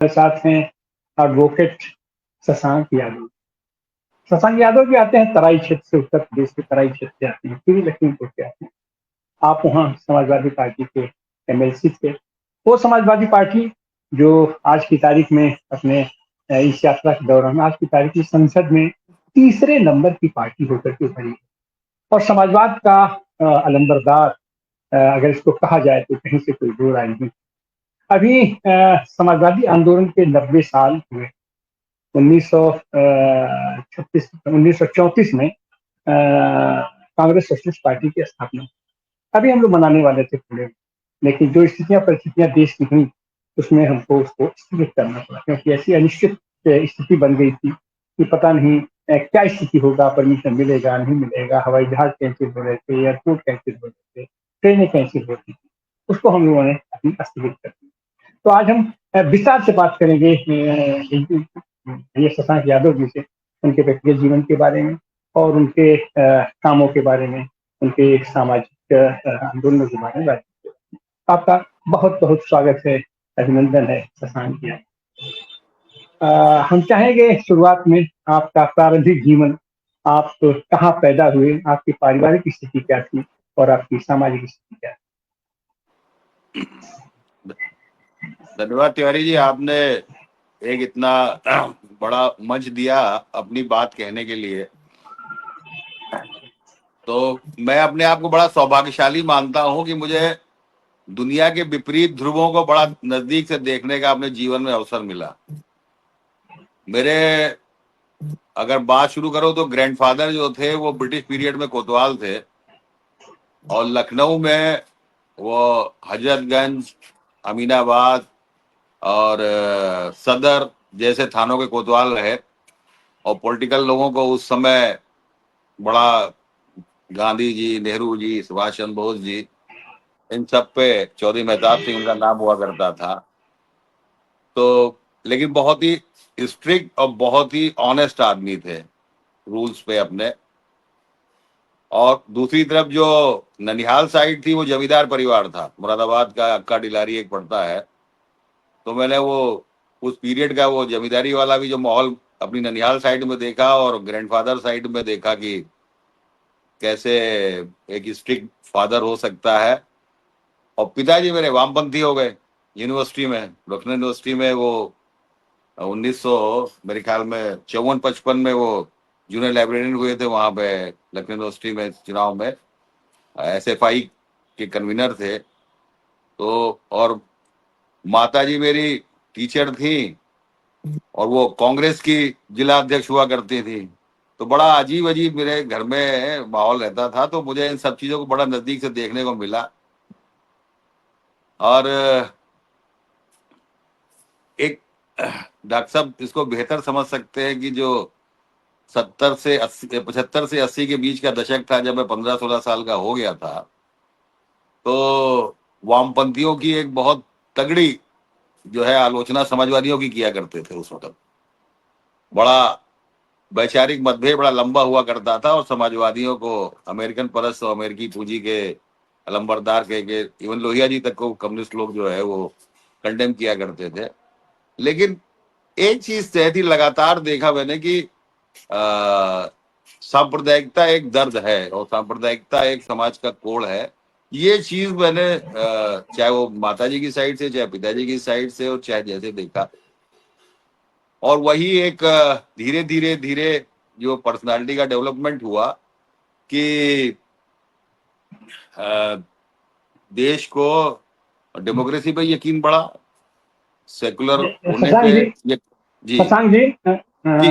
साथ हैं एडवोकेट शशांक यादव। शशांक यादव भी आते हैं तराई क्षेत्र से, उत्तर प्रदेश के तराई क्षेत्र से आते हैं, पूरी लखीमपुर से आते हैं। आप वहाँ समाजवादी पार्टी के एमएलसी थे। वो समाजवादी पार्टी जो आज की तारीख में अपने इस यात्रा के दौरान आज की तारीख में संसद में तीसरे नंबर की पार्टी होकर के उभरी और समाजवाद का अलंबरदार अगर इसको कहा जाए तो कहीं से कोई दो राय नहीं। अभी समाजवादी आंदोलन के 90 साल हुए। 1934 में कांग्रेस सोशलिस्ट पार्टी की स्थापना अभी हम लोग मनाने वाले थे पूरे में, लेकिन जो स्थितियां परिस्थितियां देश की हुई उसमें हमको उसको स्थगित करना पड़ा, क्योंकि ऐसी अनिश्चित स्थिति बन गई थी कि पता नहीं क्या स्थिति होगा, परमिशन मिलेगा नहीं मिलेगा, हवाई जहाज कैंसिल हो रहे थे, एयरपोर्ट कैंसिल हो रहे थे, ट्रेनें कैंसिल होती थी, उसको हम लोगों ने अभी स्थगित कर दिया। तो आज हम विस्तार से बात करेंगे ये शशांक यादव जी से, उनके व्यक्तिगत जीवन के बारे में और उनके कामों के बारे में, उनके सामाजिक आंदोलनों के बारे में बात करेंगे। आपका बहुत बहुत स्वागत है, अभिनंदन है शशांक जी। हम चाहेंगे शुरुआत में आपका प्रारंभिक जीवन, आप कहाँ पैदा हुए, आपकी पारिवारिक स्थिति क्या थी और आपकी सामाजिक स्थिति क्या थी। धन्यवाद तिवारी जी, आपने एक इतना बड़ा मंच दिया अपनी बात कहने के लिए। तो मैं अपने आप को बड़ा सौभाग्यशाली मानता हूं कि मुझे दुनिया के विपरीत ध्रुवों को बड़ा नजदीक से देखने का अपने जीवन में अवसर मिला। मेरे अगर बात शुरू करो तो ग्रैंडफादर जो थे वो ब्रिटिश पीरियड में कोतवाल थे और लखनऊ में वो हजरतगंज, अमीनाबाद और सदर जैसे थानों के कोतवाल रहे और पॉलिटिकल लोगों को उस समय बड़ा, गांधी जी, नेहरू जी, सुभाष चंद्र बोस जी, इन सब पे चौधरी मेहताब सिंह उनका नाम हुआ करता था। तो लेकिन बहुत ही स्ट्रिक्ट और बहुत ही ऑनेस्ट आदमी थे रूल्स पे अपने। और दूसरी तरफ जो ननिहाल साइड थी वो जमींदार परिवार था, मुरादाबाद का अक्का डिलारी एक पड़ता है। तो मैंने वो उस पीरियड का वो जमींदारी वाला भी जो माहौल अपनी ननिहाल साइड में देखा और ग्रैंडफादर साइड में देखा कि कैसे एक स्ट्रिक्ट फादर हो सकता है। और पिताजी मेरे वामपंथी हो गए यूनिवर्सिटी में, लखनऊ यूनिवर्सिटी में। वो 1900 मेरे ख्याल में 54-55 में वो जूनियर लाइब्रेरियन हुए थे वहां पे लखनऊ यूनिवर्सिटी में, चुनाव में एसएफआई के कन्वीनर थे। तो और माता जी मेरी टीचर थी और वो कांग्रेस की जिला अध्यक्ष हुआ करती थी। तो बड़ा अजीब अजीब मेरे घर में माहौल रहता था। तो मुझे इन सब चीजों को बड़ा नजदीक से देखने को मिला। और एक डॉक्टर साहब इसको बेहतर समझ सकते हैं कि जो 75 से 80 के बीच का दशक था, जब मैं 15-16 साल का हो गया था, तो वामपंथियों की एक बहुत तगड़ी जो है आलोचना समाजवादियों की किया करते थे उस वक्त। बड़ा वैचारिक मतभेद बड़ा लंबा हुआ करता था और समाजवादियों को अमेरिकन परस्त और अमेरिकी पूंजी के अलंबरदार के इवन लोहिया जी तक को कम्युनिस्ट लोग जो है वो कंडेम किया करते थे। लेकिन एक चीज तय थी, लगातार देखा मैंने कि सांप्रदायिकता एक दर्द है और सांप्रदायिकता एक समाज का कोड़ है। ये चीज मैंने चाहे वो माताजी की साइड से, चाहे पिताजी की साइड से, और चाहे जैसे देखा। और वही एक धीरे धीरे धीरे जो पर्सनालिटी का डेवलपमेंट हुआ कि देश को डेमोक्रेसी पे यकीन बढ़ा, सेकुलर होने शशांक पे जी, ये। जी शशांक जी, जी।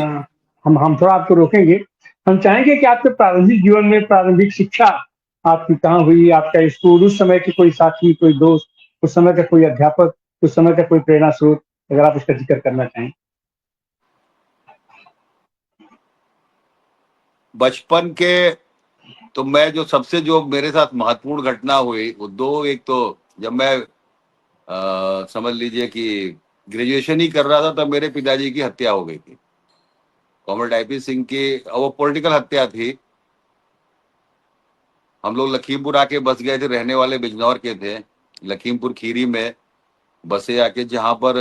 हम थोड़ा आपको रोकेंगे। हम चाहेंगे कि आपके प्रारंभिक जीवन में प्रारंभिक शिक्षा आपकी कहाँ हुई, आपका स्कूल, उस समय के कोई साथी, कोई दोस्त, उस समय का कोई अध्यापक, उस समय का कोई प्रेरणा स्रोत, अगर आप उसका जिक्र करना चाहें। बचपन के तो मैं जो सबसे जो मेरे साथ महत्वपूर्ण घटना हुई वो दो, एक तो जब मैं समझ लीजिए कि ग्रेजुएशन ही कर रहा था तब मेरे पिताजी की हत्या हो गई थी, कॉमरेड आईपी सिंह की। वो पॉलिटिकल हत्या थी। हम लोग लखीमपुर आके बस गए थे, रहने वाले बिजनौर के थे, लखीमपुर खीरी में बसे आके, जहां पर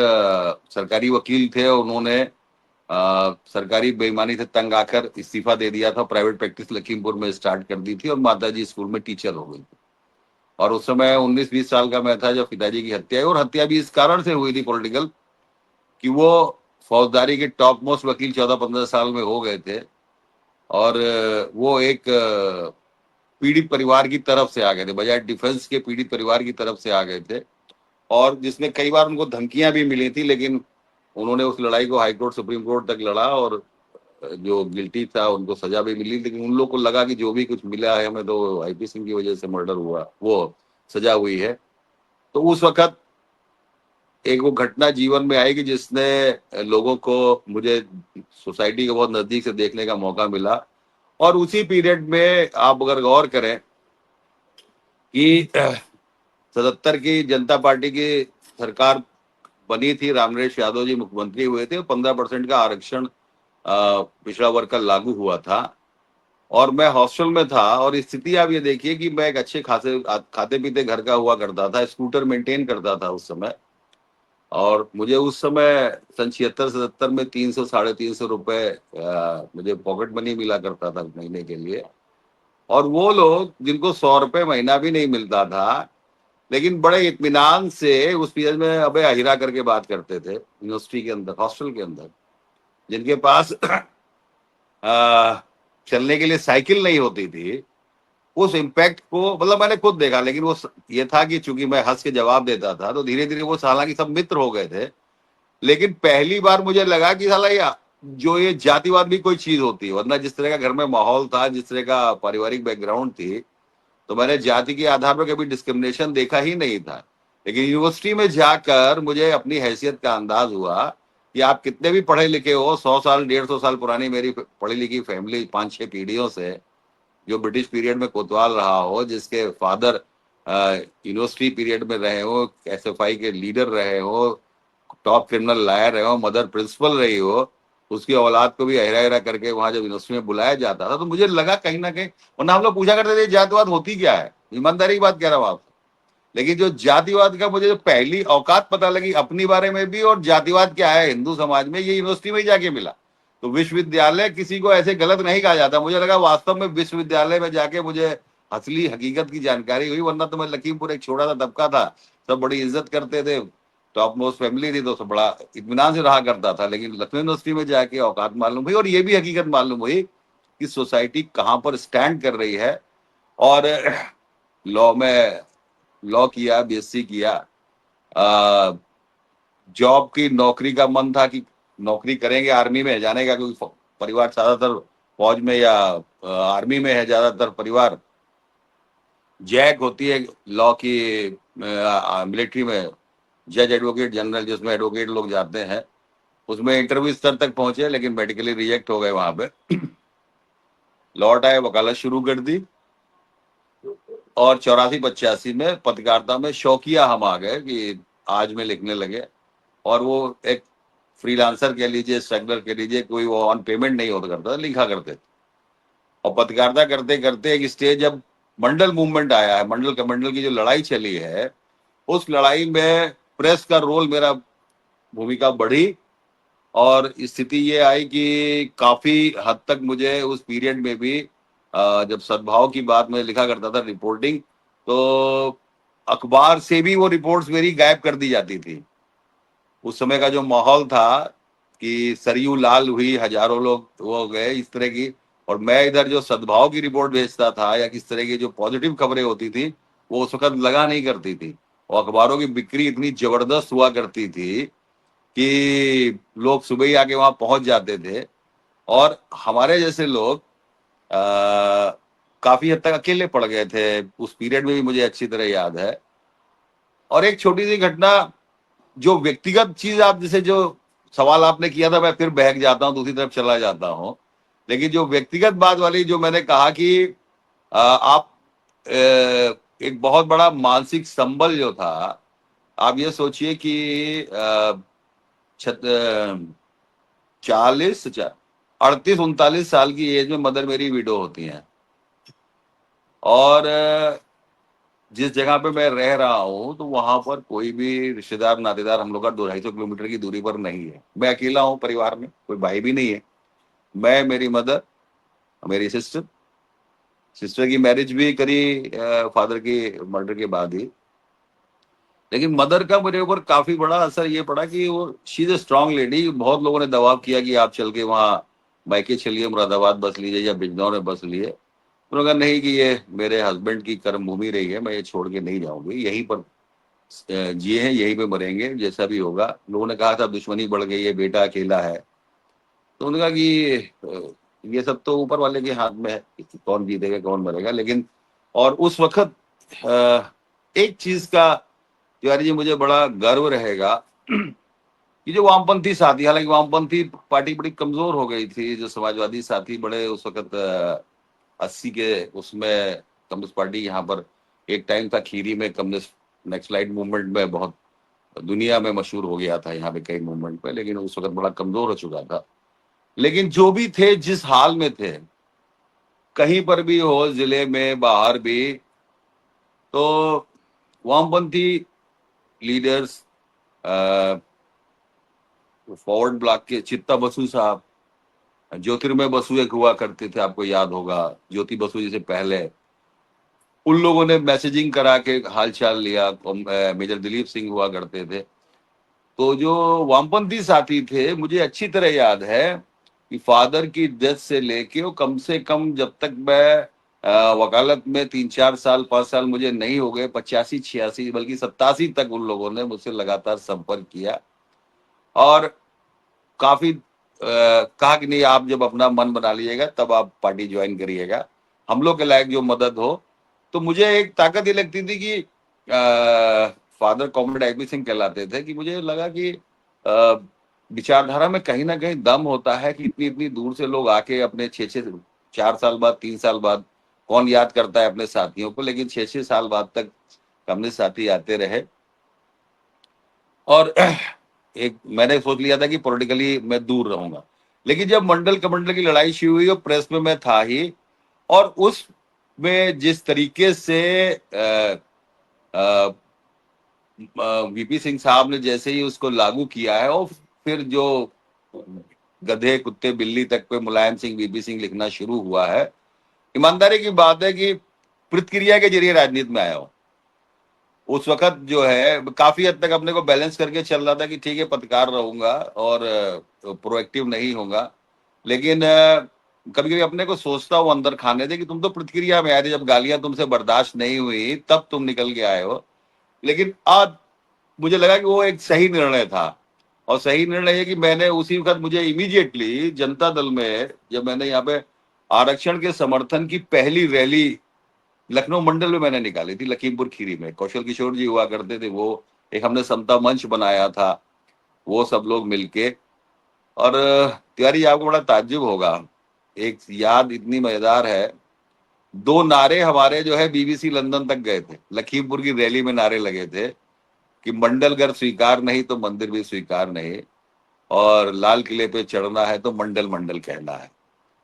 सरकारी वकील थे, उन्होंने सरकारी बेईमानी से तंग आकर इस्तीफा दे दिया था, प्राइवेट प्रैक्टिस लखीमपुर में स्टार्ट कर दी थी और माताजी स्कूल में टीचर हो गई थी। और उस समय 19-20 साल का मैं था जब पिताजी की हत्या हुई, और हत्या भी इस कारण से हुई थी पॉलिटिकल, कि वो फौजदारी के टॉप मोस्ट वकील 14-15 साल में हो गए थे, और वो एक पीड़ित परिवार की तरफ से आ गए थे, बजाय डिफेंस के पीड़ित परिवार की तरफ से आ गए थे, और जिसमें कई बार उनको धमकियां भी मिली थी, लेकिन उन्होंने उस लड़ाई को हाई कोर्ट सुप्रीम कोर्ट तक लड़ा, और जो गिल्टी था उनको सजा भी मिली। लेकिन उन लोग को लगा कि जो भी कुछ मिला है हमें, तो आईपी सिंह की वजह से मर्डर हुआ, वो सजा हुई है। तो उस वक्त एक वो घटना जीवन में आई कि जिसने लोगों को, मुझे सोसाइटी को बहुत नजदीक से देखने का मौका मिला। और उसी पीरियड में आप अगर गौर करें कि 77 की जनता पार्टी की सरकार बनी थी, रामनरेश यादव जी मुख्यमंत्री हुए थे, 15% का आरक्षण पिछड़ा वर्ग का लागू हुआ था, और मैं हॉस्टल में था। और स्थिति आप ये देखिए कि मैं एक अच्छे खासे खाते पीते घर का हुआ करता था, स्कूटर मेंटेन करता था उस समय, और मुझे उस समय सन 76-77 में 300 350 रुपए मुझे पॉकेट मनी मिला करता था महीने के लिए। और वो लोग जिनको 100 रुपए महीना भी नहीं मिलता था, लेकिन बड़े इत्मीनान से उस पीरियड में अबे अहिरा करके बात करते थे यूनिवर्सिटी के अंदर, हॉस्टल के अंदर, जिनके पास आ, चलने के लिए साइकिल नहीं होती थी। उस इम्पैक्ट को मतलब मैंने खुद देखा, लेकिन वो ये था कि चूंकि मैं हंस के जवाब देता था, तो धीरे धीरे वो हालांकि सब मित्र हो गए थे। लेकिन पहली बार मुझे लगा कि साला जो ये जातिवाद भी कोई चीज होती है, वरना जिस तरह का घर में माहौल था, जिस तरह का पारिवारिक बैकग्राउंड थी, तो मैंने जाति के आधार पर कभी डिस्क्रिमिनेशन देखा ही नहीं था। लेकिन यूनिवर्सिटी में जाकर मुझे अपनी हैसियत का अंदाज हुआ कि आप कितने भी पढ़े लिखे हो, 100 साल 150 साल पुरानी मेरी पढ़ी लिखी फैमिली, 5-6 पीढ़ियों से जो ब्रिटिश पीरियड में कोतवाल रहा हो, जिसके फादर यूनिवर्सिटी पीरियड में रहे हो, एसएफआई के लीडर रहे हो, टॉप क्रिमिनल लॉयर रहे हो, मदर प्रिंसिपल रही हो, उसकी औलाद को भी अहरा अहरा करके वहां जब यूनिवर्सिटी में बुलाया जाता था, तो मुझे लगा कहीं ना कहीं, वरना हम लोग पूछा करते थे जातिवाद होती क्या है, ईमानदारी की बात कह रहा हूँ आपसे। लेकिन जो जातिवाद का मुझे जो पहली औकात पता लगी अपनी बारे में भी, और जातिवाद क्या है हिंदू समाज में, ये यूनिवर्सिटी में ही जाके मिला। तो विश्वविद्यालय किसी को ऐसे गलत नहीं कहा जाता, मुझे लगा वास्तव में विश्वविद्यालय में जाके मुझे असली हकीकत की जानकारी हुई। वरना तो मैं लखीमपुर एक छोटा सा तबका था, सब बड़ी इज्जत करते थे, टॉप मोस्ट फैमिली थी, तो सब बड़ा इत्मीनान से रहा करता था। लेकिन लखनऊ यूनिवर्सिटी में जाके औकात मालूम हुई, और ये भी हकीकत मालूम हुई कि सोसाइटी कहाँ पर स्टैंड कर रही है। और लॉ में लॉ किया, बीएससी किया, जॉब की नौकरी का मन था कि नौकरी करेंगे, आर्मी में जाने का, क्योंकि परिवार ज्यादातर फौज में या आर्मी में है ज्यादातर परिवार। जैक होती है लॉ की, मिलिट्री में जज एडवोकेट जनरल, जिसमें एडवोकेट लोग जाते हैं, उसमें इंटरव्यू स्तर तक पहुंचे, लेकिन मेडिकली रिजेक्ट हो गए वहां पे। लौट आए, वकालत शुरू कर दी, और 84-85 में पत्रकारिता में शौकिया हम आ गए कि आज में लिखने लगे। और वो एक फ्रीलांसर कह लीजिए, स्ट्रगलर कह लीजिए, कोई वो ऑन पेमेंट नहीं होता करता था, लिखा करते थे। और पत्रकारिता करते करते एक स्टेज, जब मंडल मूवमेंट आया है, मंडल कमंडल की जो लड़ाई चली है, उस लड़ाई में प्रेस का रोल, मेरा भूमिका बढ़ी। और स्थिति ये आई कि काफी हद तक मुझे उस पीरियड में भी जब सद्भाव की बात में लिखा करता था रिपोर्टिंग, तो अखबार से भी वो रिपोर्ट्स मेरी गायब कर दी जाती थी। उस समय का जो माहौल था कि सरयू लाल हुई, हजारों लोग वो गए, इस तरह की। और मैं इधर जो सद्भाव की रिपोर्ट भेजता था, या किस तरह की जो पॉजिटिव खबरें होती थी, वो उस वक्त लगा नहीं करती थी। और अखबारों की बिक्री इतनी जबरदस्त हुआ करती थी कि लोग सुबह ही आके वहां पहुंच जाते थे। और हमारे जैसे लोग काफी हद तक अकेले पड़ गए थे उस पीरियड में भी, मुझे अच्छी तरह याद है। और एक छोटी सी घटना, जो व्यक्तिगत चीज, आप जैसे जो सवाल आपने किया था, मैं फिर बहक जाता हूँ, दूसरी तरफ चला जाता हूँ। लेकिन जो व्यक्तिगत बात वाली, जो मैंने कहा कि आप एक बहुत बड़ा मानसिक संबल जो था, आप ये सोचिए कि 38-39 साल की एज में मदर मेरी विडो होती हैं। और जिस जगह पे मैं रह रहा हूँ तो वहां पर कोई भी रिश्तेदार नातेदार हम लोग का 200-250 किलोमीटर की दूरी पर नहीं है। मैं अकेला हूँ, परिवार में कोई भाई भी नहीं है। मैं, मेरी मदर, मेरी सिस्टर, सिस्टर की मैरिज भी करी फादर की मर्डर के बाद ही। लेकिन मदर का मेरे ऊपर काफी बड़ा असर ये पड़ा कि वो she is a strong lady. बहुत लोगों ने दबाव किया कि आप चल के वहाँ मायके चलिए, मुरादाबाद बस लीजिए या बिजनौर में बस लिए। उन्होंने कहा नहीं, कि ये मेरे हस्बैंड की कर्म भूमि रही है, मैं ये छोड़ के नहीं जाऊंगी, यहीं पर जिए हैं यहीं पे मरेंगे, जैसा भी होगा। लोगों ने कहा था दुश्मनी बढ़ गई है, बेटा अकेला है। तो उन्होंने कहा कि ये सब तो ऊपर वाले के हाथ में है कि कौन जीतेगा कौन मरेगा। लेकिन और उस वक्त एक चीज का तिवारी जी मुझे बड़ा गर्व रहेगा कि जो वामपंथी साथी, हालांकि वामपंथी पार्टी बड़ी कमजोर हो गई थी, जो समाजवादी साथी बड़े उस वक्त 80 के उसमें कम्युनिस्ट पार्टी यहाँ पर एक टाइम था खीरी में, कम्युनिस्ट नेक्सलाइट मूवमेंट में बहुत दुनिया में मशहूर हो गया था यहाँ पे कई मूवमेंट पे, लेकिन उस वक्त बड़ा कमजोर हो चुका था। लेकिन जो भी थे, जिस हाल में थे, कहीं पर भी हो, जिले में बाहर भी, तो वामपंथी लीडर्स, फॉरवर्ड ब्लॉक के चित्ता बसु साहब, ज्योतिर्मय बसु एक हुआ करते थे, आपको याद होगा, ज्योति बसु जी से पहले, उन लोगों ने मैसेजिंग करा के हालचाल लिया। मेजर दिलीप सिंह हुआ करते थे। तो जो वामपंथी साथी थे, मुझे अच्छी तरह याद है कि फादर की डेथ से लेके वो कम से कम, जब तक मैं वकालत में 3-4 साल 5 साल मुझे नहीं हो गए, 85-86 बल्कि 87 तक उन लोगों ने मुझसे लगातार संपर्क किया। और काफी कहा कि नहीं, आप जब अपना मन बना लीजिएगा तब आप पार्टी ज्वाइन करिएगा, हम लोग के लायक जो मदद हो। तो मुझे एक ताकत ये लगती थी कि फादर कॉमरेड आईपी सिंह कहलाते थे, कि मुझे लगा कि विचारधारा में कहीं ना कहीं दम होता है कि इतनी इतनी दूर से लोग आके अपने 6-6 4 साल बाद 3 साल बाद, कौन याद करता है अपने साथियों को, लेकिन 6-6 साल बाद तक अपने साथी आते रहे। और एक मैंने सोच लिया था कि पॉलिटिकली मैं दूर रहूंगा। लेकिन जब मंडल कमंडल की लड़ाई शुरू हुई और प्रेस में मैं था ही, और उस में जिस तरीके से वीपी सिंह साहब ने जैसे ही उसको लागू किया है, और फिर जो गधे कुत्ते बिल्ली तक पे मुलायम सिंह वीपी सिंह लिखना शुरू हुआ है, ईमानदारी की बात है कि प्रतिक्रिया के जरिए राजनीति में आया हूं। उस वक्त जो है काफी हद तक अपने को बैलेंस करके चल रहा था कि ठीक है, पत्रकार रहूंगा और प्रोएक्टिव नहीं होगा। लेकिन कभी कभी अपने को सोचता हूँ अंदर खाने दे कि तुम तो प्रतिक्रिया में आए थे, जब गालियां तुमसे बर्दाश्त नहीं हुई तब तुम निकल के आए हो। लेकिन आज मुझे लगा कि वो एक सही निर्णय था। और सही निर्णय है कि मैंने उसी वक्त, मुझे इमीडिएटली जनता दल में, जब मैंने यहाँ पे आरक्षण के समर्थन की पहली रैली लखनऊ मंडल में मैंने निकाली थी, लखीमपुर खीरी में, कौशल किशोर जी हुआ करते थे, वो एक हमने समता मंच बनाया था, वो सब लोग मिलके। और तिवारी, आपको बड़ा ताज्जुब होगा, एक याद इतनी मजेदार है, 2 नारे हमारे जो है बीबीसी लंदन तक गए थे, लखीमपुर की रैली में नारे लगे थे कि मंडल घर स्वीकार नहीं तो मंदिर भी स्वीकार नहीं, और लाल किले पे चढ़ना है तो मंडल मंडल कहना है।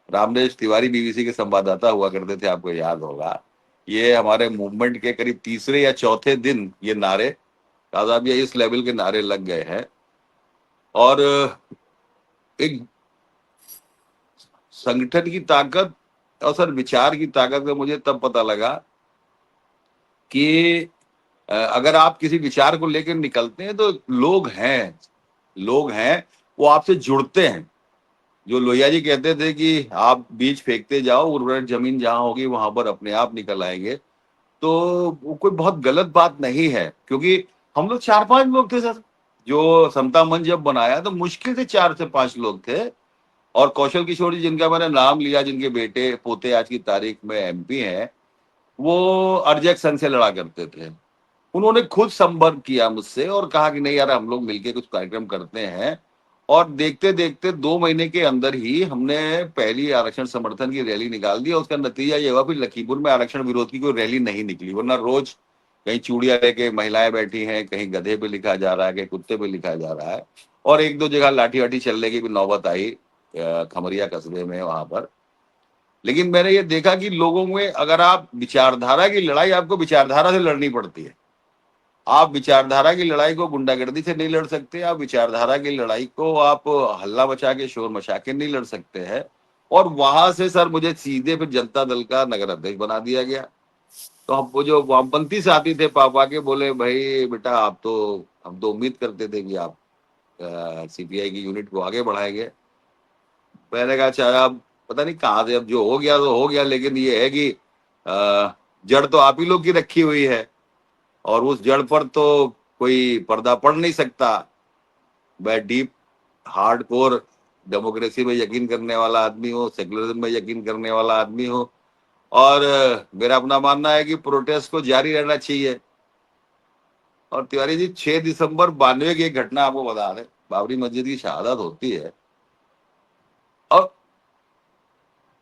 रामदेश तिवारी बीबीसी के संवाददाता हुआ करते थे, आपको याद होगा। ये हमारे मूवमेंट के करीब तीसरे या चौथे दिन ये नारे, काजाबिया इस लेवल के नारे लग गए हैं। और एक संगठन की ताकत और सर विचार की ताकत का मुझे तब पता लगा कि अगर आप किसी विचार को लेकर निकलते हैं तो लोग हैं वो आपसे जुड़ते हैं। जो लोहिया जी कहते थे कि आप बीज फेंकते जाओ, उर्वरक जमीन जहां होगी वहां पर अपने आप निकल आएंगे। तो वो कोई बहुत गलत बात नहीं है, क्योंकि हम लोग 4-5 लोग थे सर। जो समता मंच जब बनाया तो मुश्किल से 4 से 5 लोग थे। और कौशल किशोर जी, जिनका मैंने नाम लिया, जिनके बेटे पोते आज की तारीख में एमपी हैं, वो अरजक संघ से लड़ा करते थे। उन्होंने खुद संपर्क किया मुझसे और कहा कि नहीं यार, हम लोग मिलके कुछ कार्यक्रम करते हैं। और देखते देखते 2 महीने के अंदर ही हमने पहली आरक्षण समर्थन की रैली निकाल दी। और उसका नतीजा ये हुआ, फिर लखीमपुर में आरक्षण विरोध की कोई रैली नहीं निकली, वरना रोज कहीं चूड़िया लेके महिलाएं बैठी हैं, कहीं गधे पे लिखा जा रहा है, कहीं कुत्ते पे लिखा जा रहा है। और 1-2 जगह लाठी वाठी चलने की भी नौबत आई, खमरिया कस्बे में वहां पर। लेकिन मैंने ये देखा कि लोगों में अगर आप विचारधारा की लड़ाई आपको विचारधारा से लड़नी पड़ती है। आप विचारधारा की लड़ाई को गुंडागर्दी से नहीं लड़ सकते, आप विचारधारा की लड़ाई को आप हल्ला मचा के शोर मचा के नहीं लड़ सकते हैं। और वहां से सर मुझे सीधे फिर जनता दल का नगर अध्यक्ष बना दिया गया। तो हम वो जो वामपंथी साथी थे पापा के, बोले भाई बेटा हम तो उम्मीद करते थे कि आप सीपीआई की यूनिट को आगे बढ़ाएंगे। मैंने कहा चाहे अब पता नहीं कहाँ से, अब जो हो गया तो हो गया, लेकिन ये है कि जड़ तो आप ही लोग की रखी हुई है और उस जड़ पर तो कोई पर्दा पड़ नहीं सकता। मैं डीप हार्ड कोर डेमोक्रेसी में यकीन करने वाला आदमी हूँ, सेकुलरिज्म में यकीन करने वाला आदमी हूँ। और मेरा अपना मानना है कि प्रोटेस्ट को जारी रहना चाहिए। और तिवारी जी 6 दिसंबर 92 की एक घटना आपको बता दें, बाबरी मस्जिद की शहादत होती है और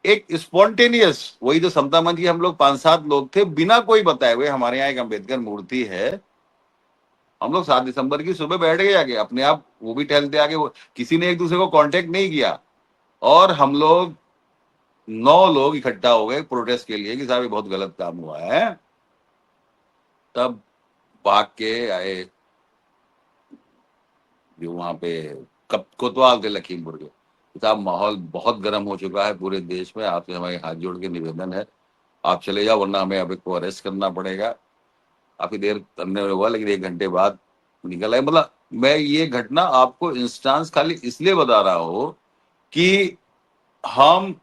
एक स्पॉन्टेनियस, वही जो समता मंच के हम लोग 5-7 लोग थे, बिना कोई बताए हुए, हमारे यहाँ एक अम्बेडकर मूर्ति है, हम लोग 7 दिसंबर की सुबह बैठ गए आगे, अपने आप वो भी टहलते आगे, वो किसी ने एक दूसरे को कांटेक्ट नहीं किया। और हम लोग 9 लोग इकट्ठा हो गए प्रोटेस्ट के लिए कि साहब ये बहुत गलत काम हुआ है। तब भाग के आए जो वहां पे कोतवाल थे लखीमपुर के, साहब माहौल बहुत गर्म हो चुका है पूरे देश में, आपसे हमारे हाथ जोड़ के निवेदन है आप चले जाओ, वरना हमें अब को अरेस्ट करना पड़ेगा। काफी देर करने में हुआ, लेकिन 1 घंटे बाद निकल आए। मतलब मैं ये घटना आपको इंस्टांस खाली इसलिए बता रहा हूं कि हम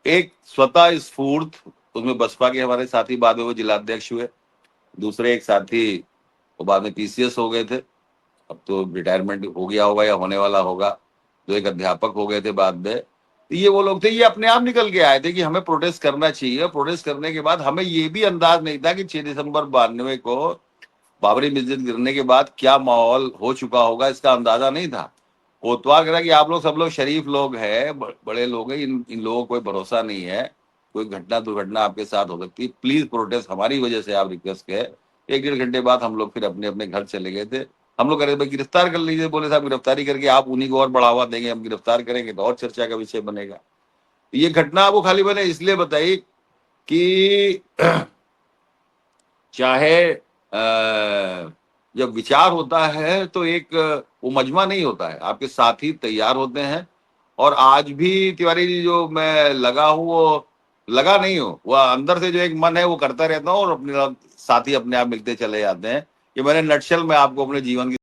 एक स्वतः स्फूर्त, उसमें बसपा के हमारे साथी बाद में वो जिलाध्यक्ष हुए, दूसरे एक साथी वो बाद में पीसीएस हो गए थे, अब तो रिटायरमेंट हो गया होगा या होने वाला होगा, जो एक अध्यापक हो गए थे बाद में। तो ये वो लोग थे, ये अपने आप निकल के आए थे कि हमें प्रोटेस्ट करना चाहिए। प्रोटेस्ट करने के बाद हमें ये भी अंदाज नहीं था कि 6 दिसंबर 92 को बाबरी मस्जिद गिरने के बाद क्या माहौल हो चुका होगा, इसका अंदाजा नहीं था। कोतवाल कह रहा कि आप लोग सब लोग शरीफ लोग हैं, बड़े लोग हैं, इन लोगों को कोई भरोसा नहीं है, कोई घटना दुर्घटना आपके साथ हो सकती है, प्लीज प्रोटेस्ट हमारी वजह से आप रिक्वेस्ट के। 1-1.5 घंटे बाद हम लोग फिर अपने अपने घर चले गए थे। हम लोग कह रहे थे गिरफ्तार कर लीजिए, बोले साहब गिरफ्तारी करके आप उन्हीं को और बढ़ावा देंगे, हम गिरफ्तार करेंगे तो और चर्चा का विषय बनेगा। ये घटना आपको खाली मैंने इसलिए बताई कि चाहे जब विचार होता है तो एक वो मजमा नहीं होता है, आपके साथी तैयार होते हैं। और आज भी तिवारी जी जो मैं लगा हूँ, वो लगा नहीं हूँ, वो अंदर से जो एक मन है वो करता रहता हूँ, और अपने साथी अपने आप मिलते चले जाते हैं। ये मैंने नटशल में आपको अपने जीवन की